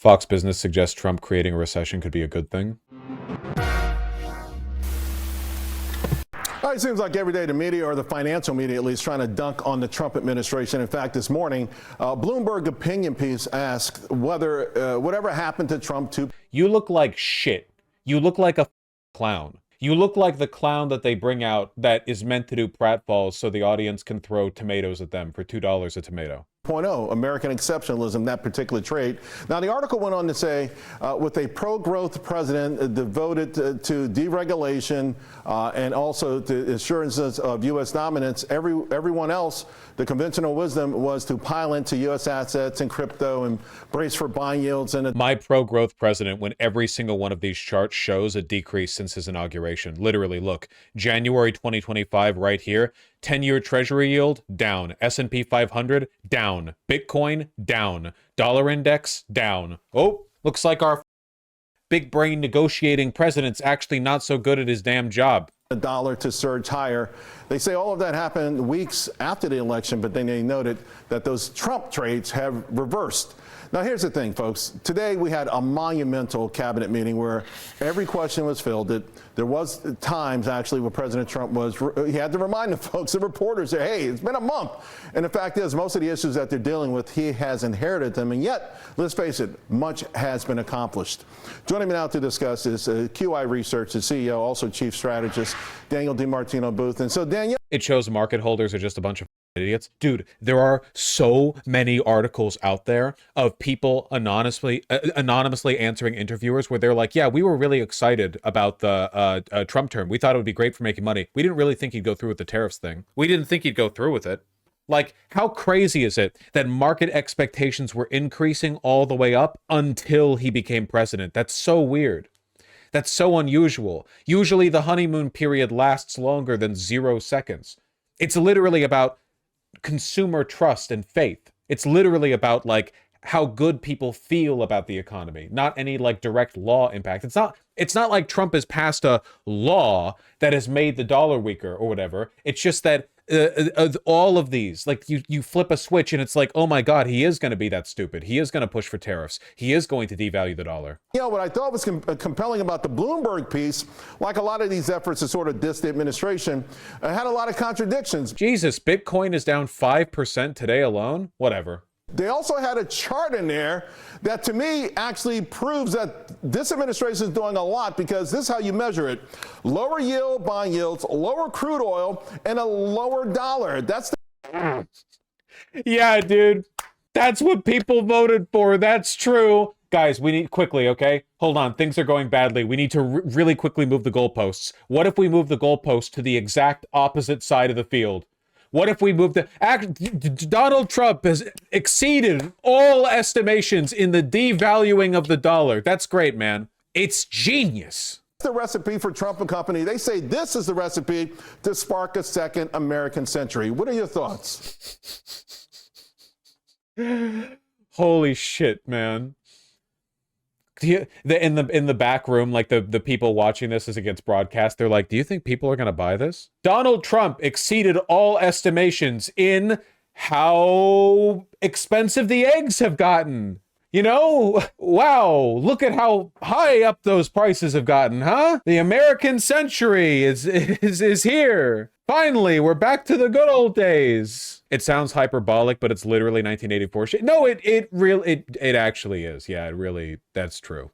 Fox Business suggests Trump creating a recession could be a good thing. Well, it seems like every day the media, or the financial media at least, trying to dunk on the Trump administration. In fact, this morning, Bloomberg opinion piece asked whether whatever happened to Trump 2. You look like shit. You look like a clown. You look like the clown that they bring out that is meant to do pratfalls so the audience can throw tomatoes at them for $2 a tomato. 2.0, American exceptionalism, that particular trait. Now, the article went on to say, with a pro-growth president devoted to deregulation and also to assurances of U.S. dominance, everyone else, the conventional wisdom was to pile into U.S. assets and crypto and brace for buying yields. And my pro-growth president, when every single one of these charts shows a decrease since his inauguration. Literally, look, January 2025 right here, 10-year treasury yield, down. S&P 500, down. Bitcoin, down. Dollar index, down. Oh, looks like our big brain negotiating president's actually not so good at his damn job. The dollar to surge higher. They say all of that happened weeks after the election, but then they noted that those Trump traits have reversed. Now, here's the thing, folks. Today, we had a monumental cabinet meeting where every question was fielded. There was times, actually, where President Trump he had to remind the folks, the reporters, that, hey, it's been a month. And the fact is, most of the issues that they're dealing with, he has inherited them. And yet, let's face it, much has been accomplished. Joining me now to discuss is QI Research, the CEO, also chief strategist, Daniel DiMartino Booth. And so, Daniel. It shows market holders are just a bunch of idiots. Dude, there are so many articles out there of people anonymously answering interviewers where they're like, yeah, we were really excited about the Trump term. We thought it would be great for making money. We didn't really think he'd go through with the tariffs thing. We didn't think he'd go through with it. Like, how crazy is it that market expectations were increasing all the way up until he became president? That's so weird. That's so unusual. Usually the honeymoon period lasts longer than 0 seconds. It's literally about consumer trust and faith. It's literally about like how good people feel about the economy, not any like direct law impact. It's not like Trump has passed a law that has made the dollar weaker or whatever. It's just that all of these, like you flip a switch and it's like, oh my God, he is going to be that stupid. He is going to push for tariffs. He is going to devalue the dollar. You know, what I thought was compelling about the Bloomberg piece, like a lot of these efforts to sort of diss the administration, had a lot of contradictions. Jesus, Bitcoin is down 5% today alone? Whatever. They also had a chart in there that to me actually proves that this administration is doing a lot, because this is how you measure it. Lower yield bond yields, lower crude oil, and a lower dollar. That's the yeah, dude. That's what people voted for. That's true. Guys, we need quickly, okay? Hold on. Things are going badly. We need to really quickly move the goalposts. What if we move the goalposts to the exact opposite side of the field? What if we move Donald Trump has exceeded all estimations in the devaluing of the dollar. That's great, man. It's genius. The recipe for Trump and company. They say this is the recipe to spark a second American century. What are your thoughts? Holy shit, man. In the back room, like the people watching this as it gets broadcast, they're like, do you think people are going to buy this? Donald Trump exceeded all estimations in how expensive the eggs have gotten. You know, wow, look at how high up those prices have gotten, huh? The American century is here. Finally, we're back to the good old days. It sounds hyperbolic, but it's literally 1984 shit. No, it actually is. Yeah, that's true.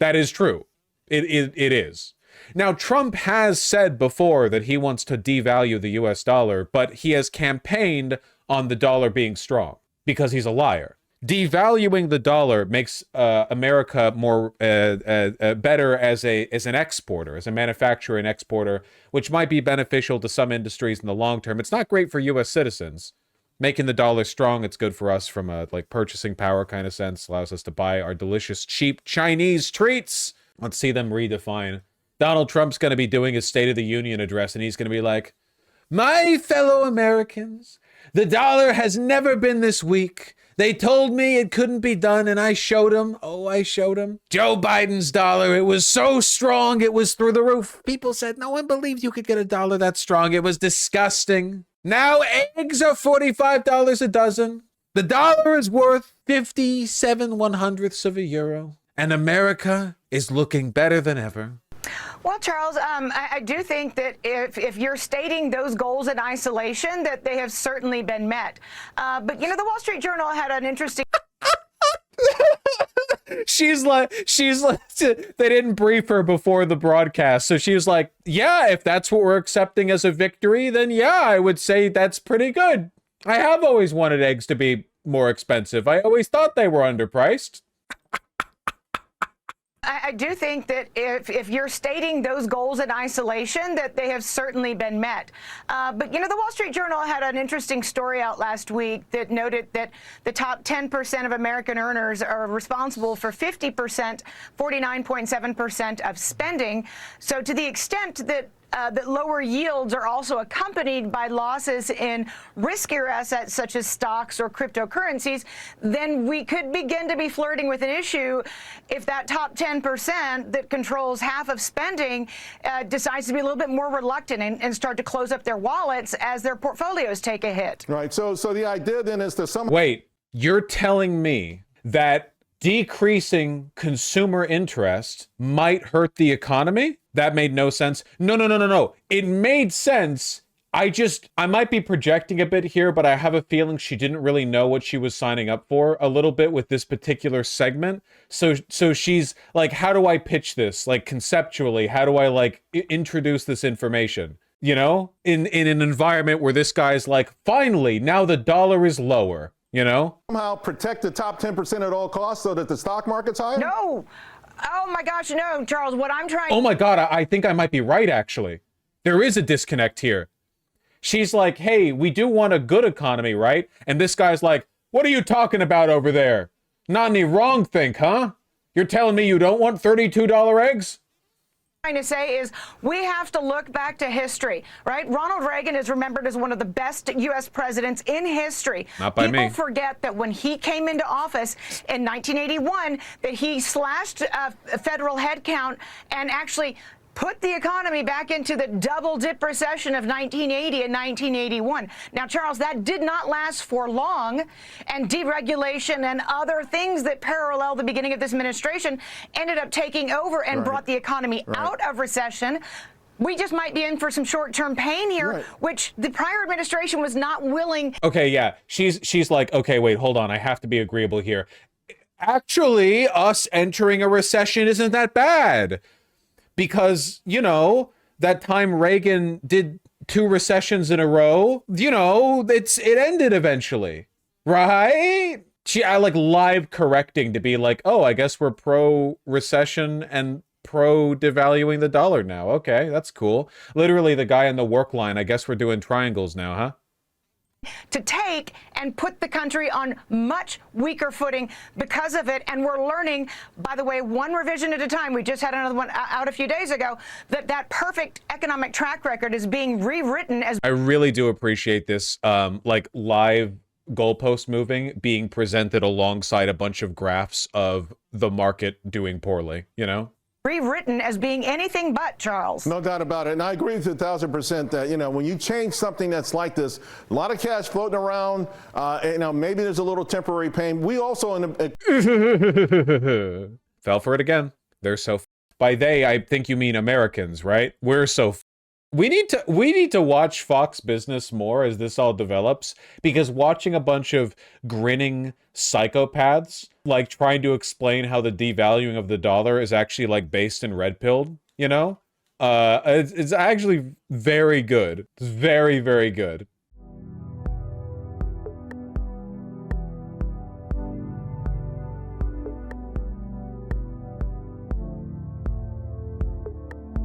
That is true. It is. Now, Trump has said before that he wants to devalue the US dollar, but he has campaigned on the dollar being strong because he's a liar. Devaluing the dollar makes America more better as an exporter, as a manufacturer and exporter, which might be beneficial to some industries in the long term. It's not great for U.S. citizens. Making the dollar strong, it's good for us from a like purchasing power kind of sense. Allows us to buy our delicious, cheap Chinese treats. Let's see them redefine. Donald Trump's going to be doing his State of the Union address, and he's going to be like, "My fellow Americans, the dollar has never been this weak. They told me it couldn't be done, and I showed them. Oh, I showed them. Joe Biden's dollar, it was so strong, it was through the roof. People said, no one believed you could get a dollar that strong. It was disgusting. Now eggs are $45 a dozen. The dollar is worth 57/100ths of a euro, and America is looking better than ever. Well, Charles, I do think that if you're stating those goals in isolation, that they have certainly been met. But, you know, the Wall Street Journal had an interesting... She's like, they didn't brief her before the broadcast. So she was like, yeah, if that's what we're accepting as a victory, then yeah, I would say that's pretty good. I have always wanted eggs to be more expensive. I always thought they were underpriced. I do think that if you're stating those goals in isolation, that they have certainly been met. But, you know, the Wall Street Journal had an interesting story out last week that noted that the top 10% of American earners are responsible for 50%, 49.7% of spending. So to the extent that that lower yields are also accompanied by losses in riskier assets such as stocks or cryptocurrencies, then we could begin to be flirting with an issue if that top 10% that controls half of spending decides to be a little bit more reluctant and start to close up their wallets as their portfolios take a hit. Right. So the idea then is to Wait, you're telling me that decreasing consumer interest might hurt the economy? That made no sense. No. It made sense. I might be projecting a bit here, but I have a feeling she didn't really know what she was signing up for a little bit with this particular segment. So she's like, how do I pitch this? Like conceptually, how do I like introduce this information? You know, in an environment where this guy's like, finally, now the dollar is lower, you know? somehow protect the top 10% at all costs so that the stock market's higher? No. Oh, my gosh, no, Charles. What I'm trying... Oh, my God. I think I might be right, actually. There is a disconnect here. She's like, hey, we do want a good economy, right? And this guy's like, what are you talking about over there? Not any wrong think, huh? You're telling me you don't want $32 eggs? Trying to say is we have to look back to history, right? Ronald Reagan is remembered as one of the best U.S. presidents in history. Not by me. People forget that when he came into office in 1981, that he slashed federal headcount and actually put the economy back into the double dip recession of 1980 and 1981. Now, Charles, that did not last for long, and deregulation and other things that parallel the beginning of this administration ended up taking over and brought the economy out of recession. We just might be in for some short-term pain here, which the prior administration was not willing. Okay, yeah. She's like, okay, wait, hold on. I have to be agreeable here. Actually, us entering a recession isn't that bad. Because, you know, that time Reagan did 2 recessions in a row, you know, it ended eventually, right? I like live correcting to be like, oh, I guess we're pro-recession and pro-devaluing the dollar now. Okay, that's cool. Literally the guy in the work line, I guess we're doing triangles now, huh? To take and put the country on much weaker footing because of it. And we're learning, by the way, one revision at a time. We just had another one out a few days ago, that perfect economic track record is being rewritten as... I really do appreciate this, like live goalpost moving being presented alongside a bunch of graphs of the market doing poorly, you know? Rewritten as being anything but, Charles. No doubt about it. And I agree with you 1,000% that, you know, when you change something that's like this, a lot of cash floating around, you know, maybe there's a little temporary pain. We also... Fell for it again. They're so... By they, I think you mean Americans, right? We're so... We need to watch Fox Business more as this all develops, because watching a bunch of grinning psychopaths like trying to explain how the devaluing of the dollar is actually like based in red pilled, you know, it's actually very good. It's very, very good.